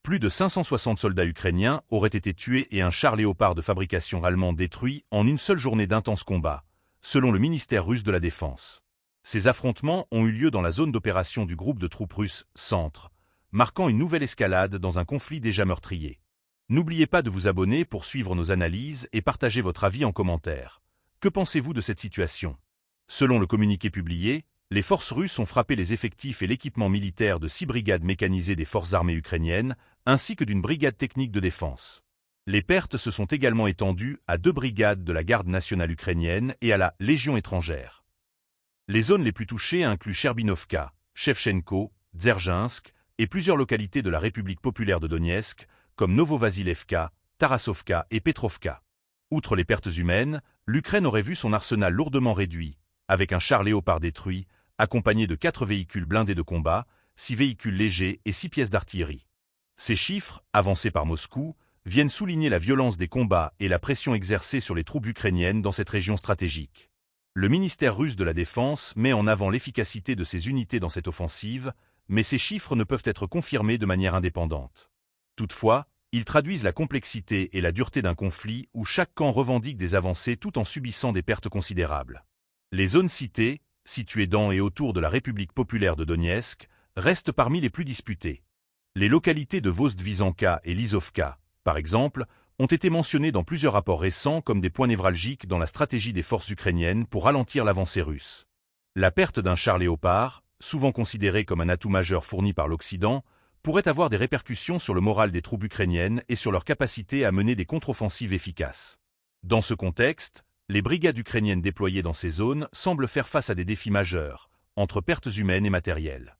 Plus de 560 soldats ukrainiens auraient été tués et un char Léopard de fabrication allemande détruit en une seule journée d'intenses combats, selon le ministère russe de la Défense. Ces affrontements ont eu lieu dans la zone d'opération du groupe de troupes russes Centre, marquant une nouvelle escalade dans un conflit déjà meurtrier. N'oubliez pas de vous abonner pour suivre nos analyses et partager votre avis en commentaire. Que pensez-vous de cette situation? Selon le communiqué publié, les forces russes ont frappé les effectifs et l'équipement militaire de 6 brigades mécanisées des forces armées ukrainiennes, ainsi que d'une brigade technique de défense. Les pertes se sont également étendues à 2 brigades de la garde nationale ukrainienne et à la Légion étrangère. Les zones les plus touchées incluent Cherbinovka, Shevchenko, Dzerzhinsk et plusieurs localités de la République populaire de Donetsk, comme Novovasilevka, Tarasovka et Petrovka. Outre les pertes humaines, l'Ukraine aurait vu son arsenal lourdement réduit, avec un char Léopard détruit, accompagné de 4 véhicules blindés de combat, 6 véhicules légers et 6 pièces d'artillerie. Ces chiffres, avancés par Moscou, viennent souligner la violence des combats et la pression exercée sur les troupes ukrainiennes dans cette région stratégique. Le ministère russe de la Défense met en avant l'efficacité de ses unités dans cette offensive, mais ces chiffres ne peuvent être confirmés de manière indépendante. Toutefois, ils traduisent la complexité et la dureté d'un conflit où chaque camp revendique des avancées tout en subissant des pertes considérables. Les zones citées, situées dans et autour de la République populaire de Donetsk, restent parmi les plus disputées. Les localités de Vozdvizhanka et Lizovka, par exemple, ont été mentionnées dans plusieurs rapports récents comme des points névralgiques dans la stratégie des forces ukrainiennes pour ralentir l'avancée russe. La perte d'un char Léopard, souvent considéré comme un atout majeur fourni par l'Occident, pourrait avoir des répercussions sur le moral des troupes ukrainiennes et sur leur capacité à mener des contre-offensives efficaces. Dans ce contexte, les brigades ukrainiennes déployées dans ces zones semblent faire face à des défis majeurs, entre pertes humaines et matérielles.